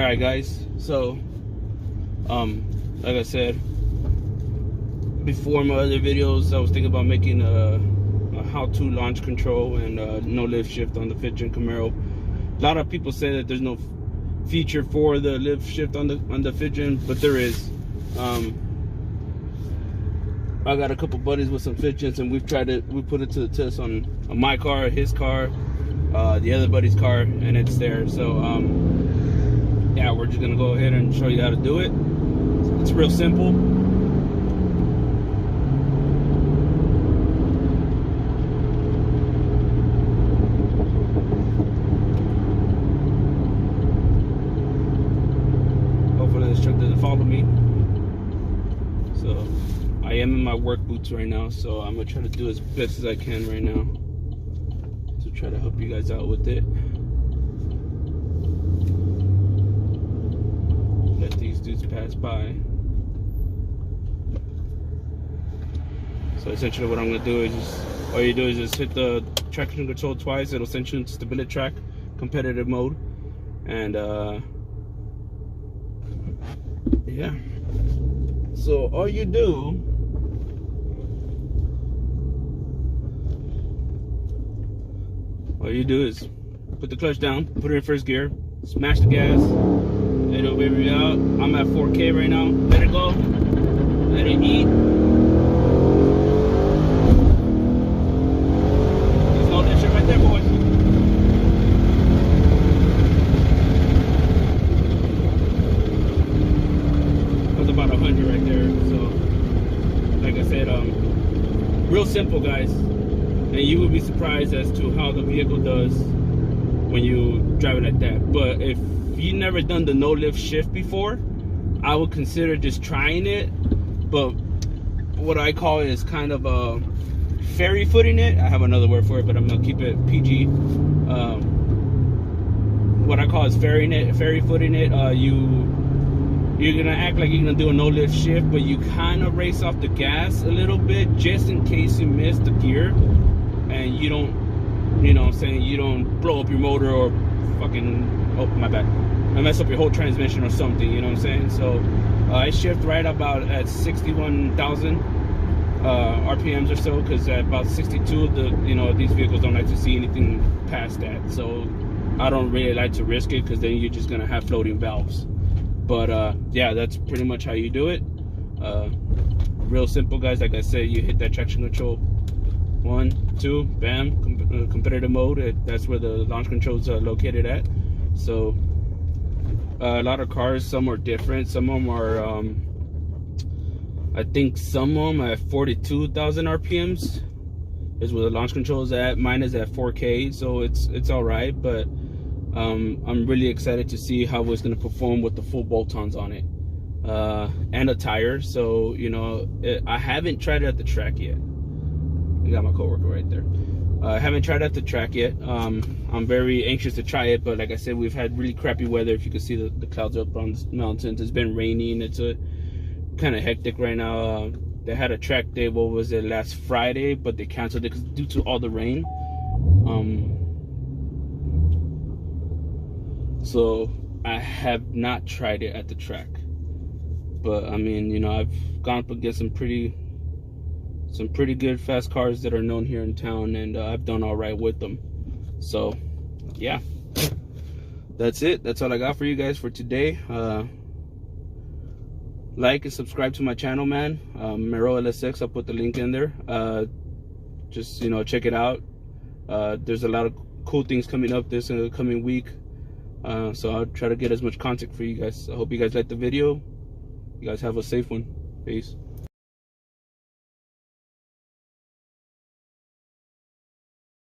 Alright guys, so like I said before, my other videos I was thinking about making a how-to launch control and no lift shift on the 5th Gen Camaro. A lot of people say that there's no feature for the lift shift on the 5th Gen, but there is. I got a couple buddies with some 5th Gens, and we put it to the test on my car, his car, the other buddy's car, and it's there. So yeah, we're just gonna go ahead and show you how to do it. It's real simple. Hopefully this truck doesn't follow me. So I am in my work boots right now, so I'm gonna try to do as best as I can right now to try to help you guys out with it. Let these dudes pass by. So essentially what I'm gonna do is all you do is just hit the traction control twice. It'll send you into stability track, competitive mode, and yeah. So all you do is put the clutch down, put it in first gear, smash the gas, it'll baby you out. I'm at 4K right now. Let it go, let it eat. There's no lift shift right there, boys. That's about 100 right there. So like I said, real simple, guys. And you will be surprised as to how the vehicle does when you drive it like that. But if you've never done the no lift shift before, I would consider just trying it. But what I call it is kind of ferry footing it. I have another word for it, but I'm gonna keep it PG. What I call is ferry footing it. You're gonna act like you're gonna do a no lift shift, but you kind of race off the gas a little bit just in case you miss the gear. And you don't, you know what I'm saying, you don't blow up your motor or fucking, oh my bad, I mess up your whole transmission or something, you know what I'm saying? So I shift right about at 61,000 RPMs or so, because at about 62, these vehicles don't like to see anything past that. So I don't really like to risk it, because then you're just gonna have floating valves. But yeah, that's pretty much how you do it. Real simple, guys. Like I said, you hit that traction control. 1, 2, bam, competitive mode. That's where the launch controls are located at. So a lot of cars, some are different. Some of them are, I think some of them at 42,000 RPMs is where the launch control is at. Mine is at 4K, so it's all right. But I'm really excited to see how it's going to perform with the full bolt-ons on it and a tire. So I haven't tried it at the track yet. I got my coworker right there. I haven't tried out the track yet. I'm very anxious to try it, but like I said, we've had really crappy weather. If you can see the clouds up on the mountains, it's been raining. It's a kind of hectic right now. They had a track day, what was it, last Friday, but they canceled it due to all the rain. So I have not tried it at the track, but I mean, I've gone up against some pretty good fast cars that are known here in town, and I've done all right with them. So yeah, that's it. That's all I got for you guys for today. Like and subscribe to my channel, man. Mero LSX, I'll put the link in there. Just check it out. There's a lot of cool things coming up this coming week, so I'll try to get as much content for you guys. I hope you guys liked the video. You guys have a safe one. Peace.